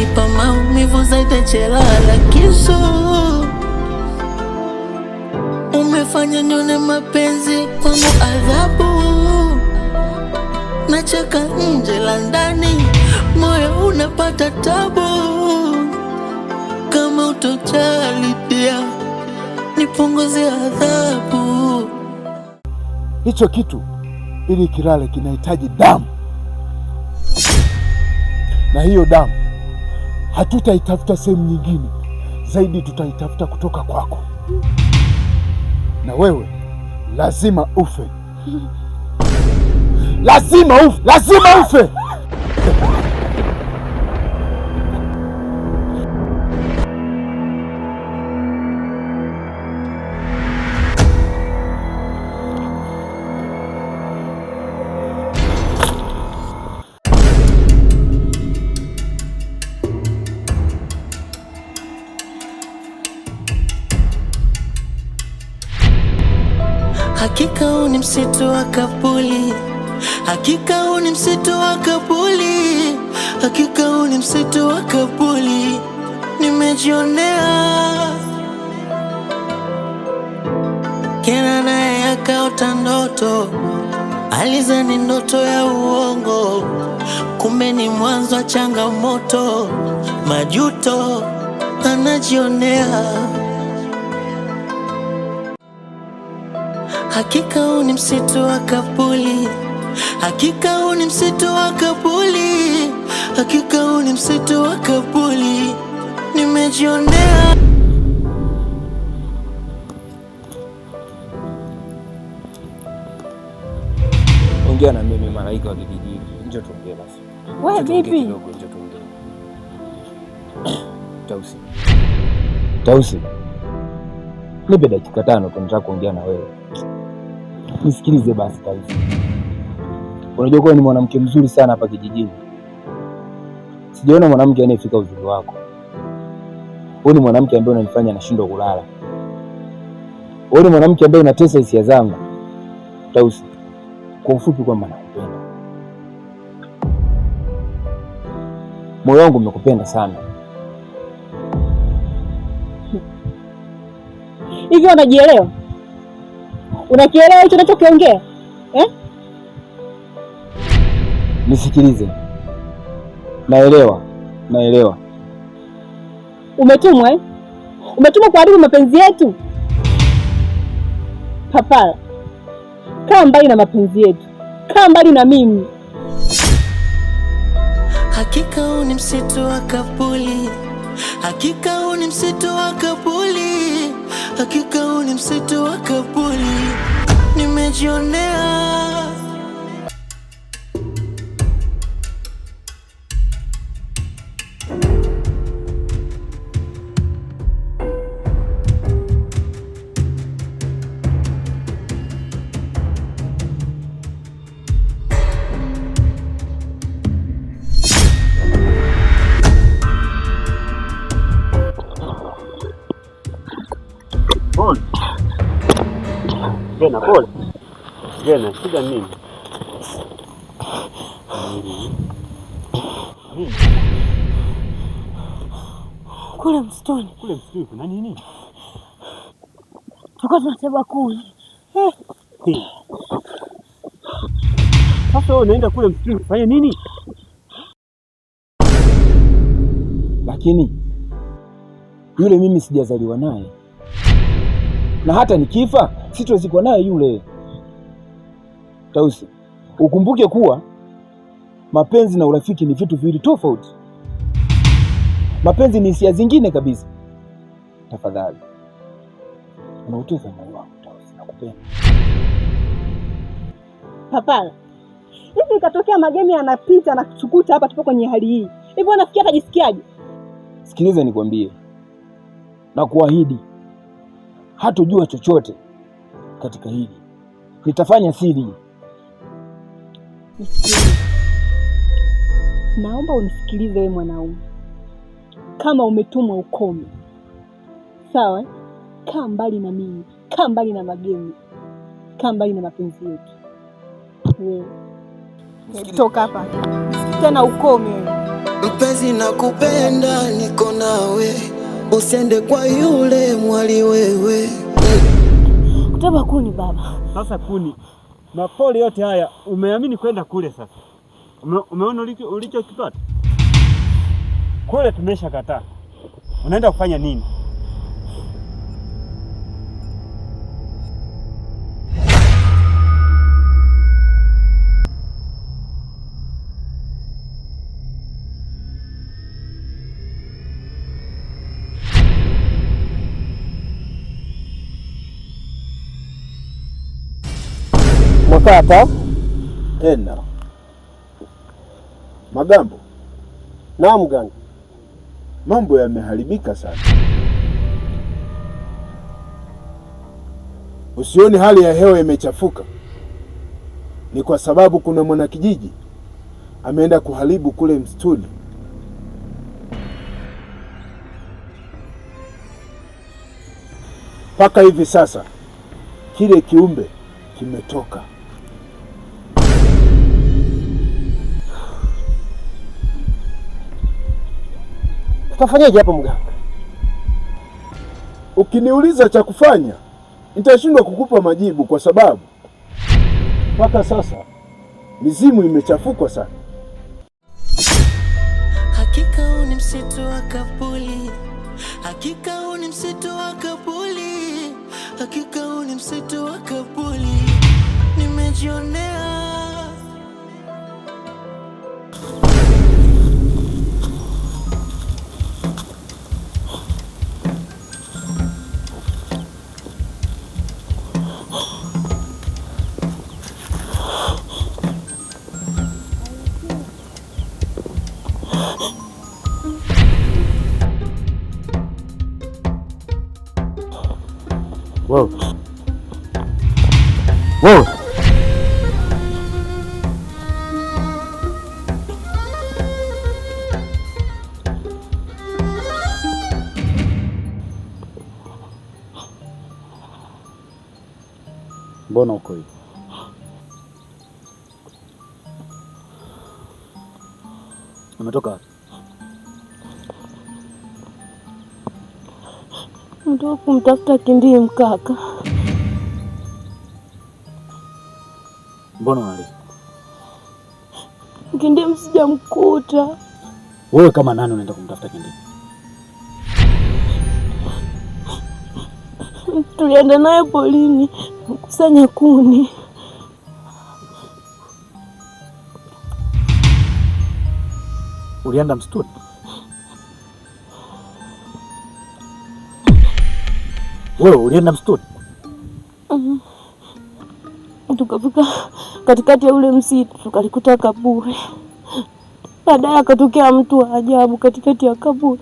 umenipa maumivu zaidi chelala kisu. Umefanya nione mapenzi kwangu adhabu. Nacheka nje la ndani, moyo unapata tabu. Kama utojali dia, nipunguzie adhabu. Hicho kitu ili kilale kinahitaji damu, na hiyo damu hatutaitafuta sehemu nyingine zaidi, tutaitafuta kutoka kwako, na wewe lazima ufe. Lazima ufe, lazima ufe. Hakika huu ni msitu wa Kabuli. Hakika huu ni msitu wa Kabuli. Hakika huu ni msitu wa Kabuli. Nimejionea kila naye akaota ndoto, alizani ndoto ya uongo, kumbe ni mwanzo wa changamoto, majuto anajionea. Hakika huu ni msitu wa Kabuli. Hakika huu ni msitu wa Kabuli. Hakika huu ni msitu wa Kabuli. Nimejionea. Ongea na mimi malaika wa kijiji. Njoo tuongee basi. Wewe vipi? Njoo tuongee. Tausi. Nipe dakika 5 tu, nataka kuongea na wewe. Nisikilize basi Tausi. Unajua kwa ni mwanamke mzuri sana hapa kijijini. Sijaona mwanamke anayefika uzuri wako. Wewe ni mwanamke ambaye unanifanya nashindwa kulala. Wewe ni mwanamke ambaye unatesa hisia zangu. Tausi, kwa ufupi kwamba nakupenda. Moyo wangu umekupenda sana. Hivi unajielewa? Unakielewa hicho unachokiongea? Nisikilize. Naelewa. Umetumwa Umetumwa kuharibu mapenzi yetu? Papala, kaa mbali na mapenzi yetu. Kaa mbali na mimi. Hakika huu ni msitu wa Kabuli. Hakika huu ni msitu wa Kabuli. Hakika huu ni msitu wa Kabuli. Nimejionea. Pole. Jana, shida nini? Kule msituni Kuna nini? tulikuwa tunateba kuni. Sasa wewe unaenda kule msituni kufanya nini? Lakini yule mimi sijazaliwa naye, na hata nikifa sitozikwa naye yule. Tausi, ukumbuke kuwa mapenzi na urafiki ni vitu viwili tofauti. Mapenzi ni hisia zingine kabisa. Tafadhali, unauteza moyo wangu Tausi, nakupenda. Papala, hivi ikatokea magemi yanapita na kuchukuta hapa, tupo kwenye hali hii, hivi unafikia atajisikiaje? Sikiliza nikwambie, na kuahidi hatojua chochote katika hili. Nitafanya siri. Nisikilize. Naomba unisikilize wewe mwanaume. Kama umetumwa ukome. Sawa? Kaa mbali na mimi, kaa mbali na magemi, kaa mbali na mapenzi yetu. Wewe toka hapa. Tena ukome wewe. Mpenzi nakupenda, niko nawe, usiende kwa yule mwali wewe. Kutaba kuni baba. Sasa kuni mapoli yote haya umeamini kwenda kule sasa? Umeona ulichokipata kule? Tumesha kataa. Unaenda kufanya nini? Mwakata tena Magambo. Naam gani? Mambo yameharibika sana. Usioni hali ya hewa imechafuka? Ni kwa sababu kuna mwanakijiji ameenda kuharibu kule msituni. Mpaka hivi sasa kile kiumbe kimetoka. Tutafanyaje hapo mganga? Ukiniuliza cha kufanya, nitashindwa kukupa majibu kwa sababu mpaka sasa mizimu imechafuka sana. Hakika huu ni msitu wa Kapuli, hakika huu ni msitu wa Kapuli, hakika huu ni msitu wa Kapuli, nimejionea. Wow. Wow. Mbona uko hivi? Umetoka wapi? Ndio kumtafuta Kindii mkaka. Mbona unalia? Kindii msijamkuta. Wewe kama nani unaenda kumtafuta Kindii? Tulienda naye polini kukusanya kuni. Ulienda msituni? Wewe ulienda msituni? Tukafika katikati ya ule msitu tukalikuta kaburi. Baadaye akatokea mtu wa ajabu katikati ya kaburi.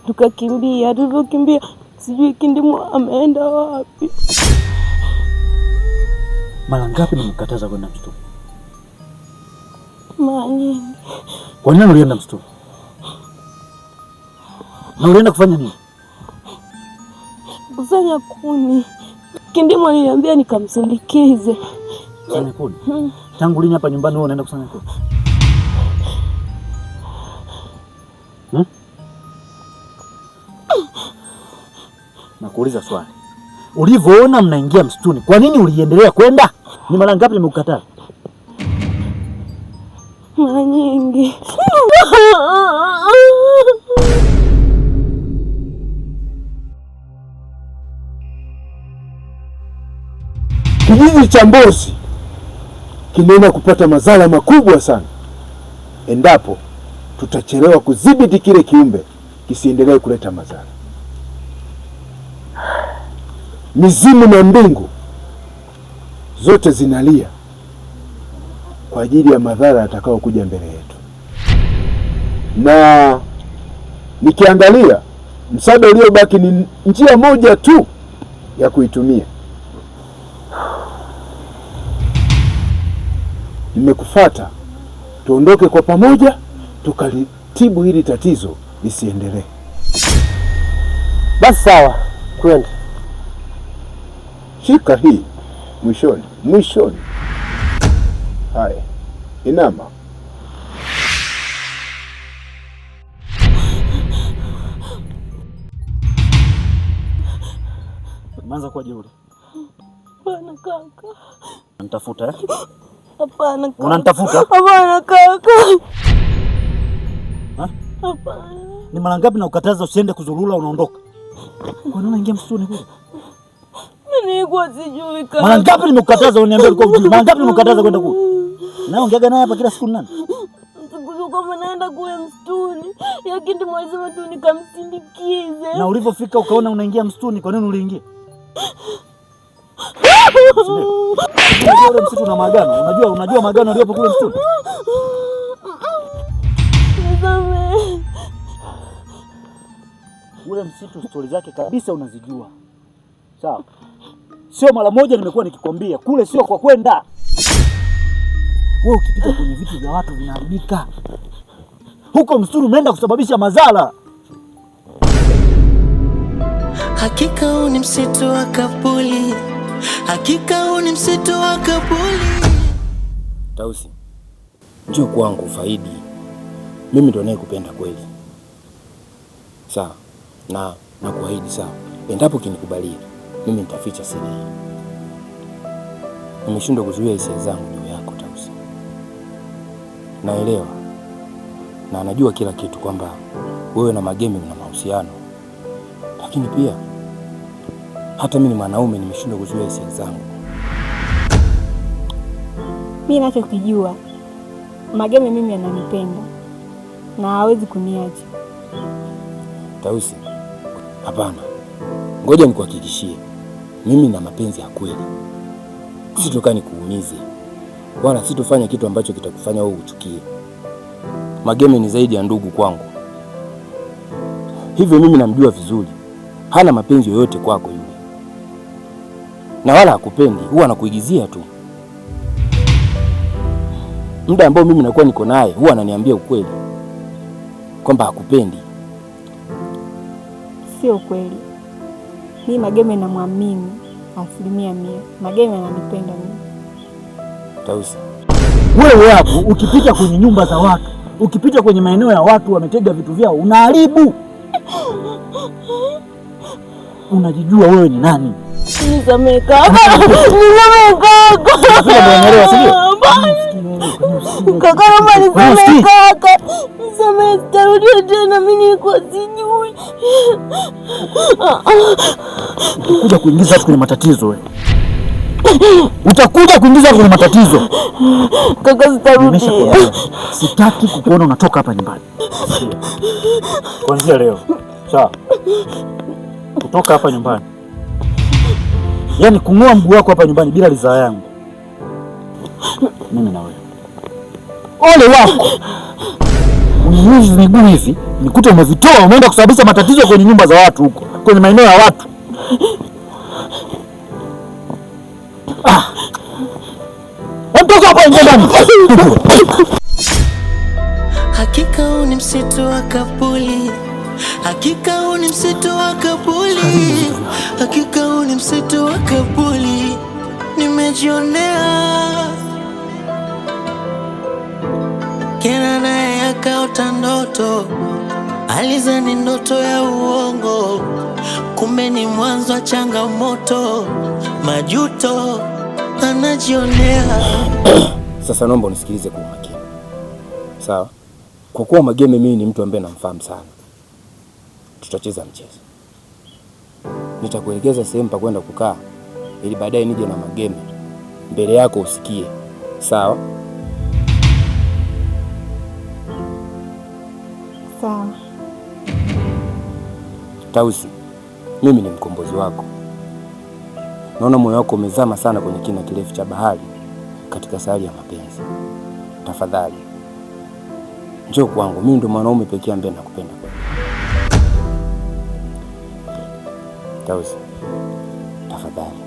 Tukakimbia, tulivyokimbia sijui Kindii ameenda wapi. Mara ngapi nimekataza kwenda msituni? Mara nyingi. Kwa nini ulienda msituni? Na ulienda kufanya nini? Kusanya kuni. Kindii aliniambia nikamsindikize. Kusanya kuni? Tangu lini hapa nyumbani wewe unaenda kusanya kuni? Nakuuliza swali. Ulivyoona mnaingia msituni, kwa nini uliendelea kwenda? Ni mara ngapi nimekukataa? Mara nyingi. Kijiji cha Mbozi kinaenda kupata madhara makubwa sana endapo tutachelewa kudhibiti kile kiumbe kisiendelee kuleta madhara. Mizimu na mbingu zote zinalia kwa ajili ya madhara yatakayokuja mbele yetu, na nikiangalia msaada uliobaki ni njia moja tu ya kuitumia. Nimekufuata, tuondoke kwa pamoja tukalitibu hili tatizo lisiendelee. Basi sawa, kwenda. Shika hii mwishoni. Haya, inama. Umeanza kuwa jeuri. Hapana kaka. Unanitafuta eh? Hapana kaka. Unanitafuta? Hapana kaka. Ha? Hapana. Ni mara ngapi na ukataza usiende kuzurura unaondoka? Kwa nini unaingia msituni kule? Nilikuwa sijui kaka. Mara ngapi nimekukataza uniambie ulikuwa ujui? Mara ngapi nimekukataza kwenda kule? Na ongeaga naye hapa kila siku nani? Siku kama naenda kule msituni, yakindi mwazima tu nikamsindikize. Na ulipofika ukaona unaingia msituni, kwa nini uliingia? Unajua ule msitu una maagano. Unajua maagano yaliyopo kule msituni? Nisamehe. Ule msitu stori zake kabisa unazijua. Sawa? Sio mara moja nimekuwa nikikwambia, kule sio kwa kwenda. Wewe ukipita kwenye vitu vya watu vinaharibika. Huko msituni umeenda kusababisha madhara. Hakika huu ni msitu wa Kapuli. Hakika huu ni msitu wa Kapuli. Tausi, njoo kwangu ufaidi. Mimi ndo nakupenda kweli. Sawa? Na nakuahidi sawa. Endapo kinikubalia, mimi nitaficha siri hii. Nimeshindwa kuzuia hisia zangu juu yako Tausi. Naelewa. Na najua kila kitu kwamba wewe na Mageme mna mahusiano. Lakini pia hata mimi ni mwanaume, nimeshindwa kuzuia hisia zangu. Mimi ninachokijua, Mageme mimi ananipenda na hawezi kuniacha. Tausi, hapana. Ngoja nikuhakikishie. Mimi na mapenzi ya kweli. Sitoka nikuumize. Wala sitofanya kitu ambacho kitakufanya wewe uchukie. Mageme ni zaidi ya ndugu kwangu. Hivyo mimi namjua vizuri. Hana mapenzi yoyote kwako yule. Na wala hakupendi, huwa anakuigizia tu. Muda ambao mimi nakuwa niko naye, huwa ananiambia ukweli kwamba hakupendi. Sio kweli. Mimi Mageme namwamini 100%. Mageme ananipenda mimi. Tausi, Wewe hapo ukipita kwenye nyumba za watu, ukipita kwenye maeneo ya watu wametega vitu vyao, unaharibu. Unajijua wewe ni nani? Nisamehe kaka. Nisamehe kaka. Kaka naomba nisamehe kaka. Nisamehe, sitarudia tena, mimi nilikuwa sijui. Utakuja kuingiza watu kwenye matatizo wewe. Utakuja kuingiza kwenye matatizo. Kaka sitarudia. Sitaki kukuona unatoka hapa nyumbani. Kuanzia leo. Sawa. Kutoka hapa nyumbani. Yaani kung'oa mguu wako hapa nyumbani bila ridhaa yangu. Mimi na wewe. Ole wako. Uninyuzi miguu hivi, nikute umevitoa, umeenda kusababisha matatizo kwenye nyumba za watu huko, kwenye maeneo ya watu. Ondoka hapa ndani. Hakika huu ni msitu wa Kapuli. Hakika huu ni msitu wa Kapuli. Hakika huu ni msitu wa Kapuli. Nimejionea. Kena naye akaota ndoto, alizani ndoto ya uongo, kumbe ni mwanzo wa changamoto, majuto anajionea. sasa naomba unisikilize kwa makini. Sawa? Kwa kuwa Mageme mimi ni mtu ambaye namfahamu sana, tutacheza mchezo. Nitakuelekeza sehemu pa kwenda kukaa ili baadaye nije na Mageme mbele yako usikie. Sawa? Sawa. Tausi, mimi ni mkombozi wako. Naona moyo wako umezama sana kwenye kina kirefu cha bahari katika sayari ya mapenzi. Tafadhali njoo kwangu, mimi ndo mwanaume pekee ambaye nakupenda kwa. Tausi, tafadhali,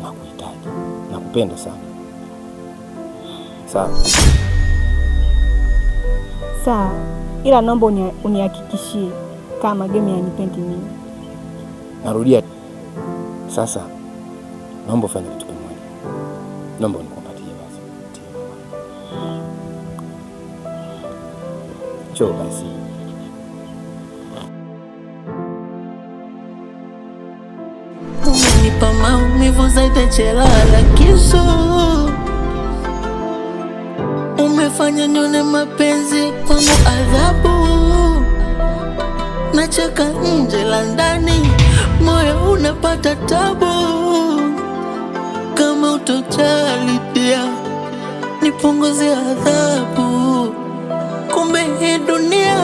nakuhitaji, nakupenda sana. Sawa? Sawa. Ila naomba unihakikishie kama Mageme hanipendi mimi. Narudia sasa, naomba ufanye kitu kimoja. Naomba unikupatie basi. Njoo basi. umevuza itachelala kisu. Umefanya nione mapenzi kwangu adhabu. Nacheka nje la ndani, moyo unapata tabu. Kama utojali pia nipunguzie adhabu. Kumbe hii dunia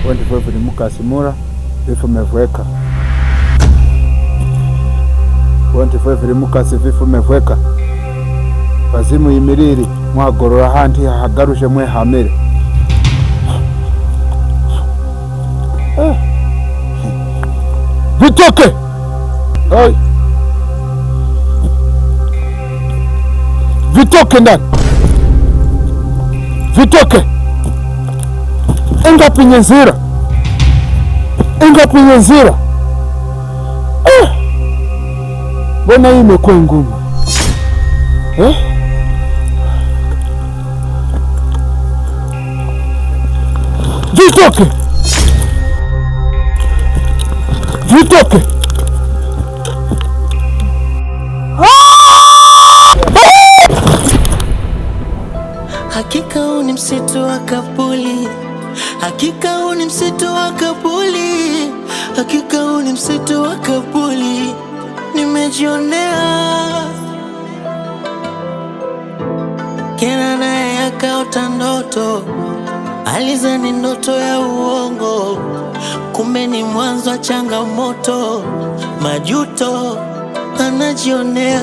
Wende ni mukasimura vifu mevweka. Wende mukasi vifu mevweka. Bazimu imiriri mwagorora handi hagaruje mwe hamere. Vitoke! Oi! Vitoke ndani! Vitoke! Enga penye nzira! Enga penye nzira! Mbona hii imekuwa ngumu? Vitoke! Vitoke! hakika huu ni msitu wa Kabuli. Hakika huu ni msitu wa Kabuli. Hakika huu ni msitu wa Kabuli. Nimejionea. Kena naye akaota ndoto, alizani ndoto ya uongo, kumbe ni mwanzo wa changamoto. Majuto anajionea.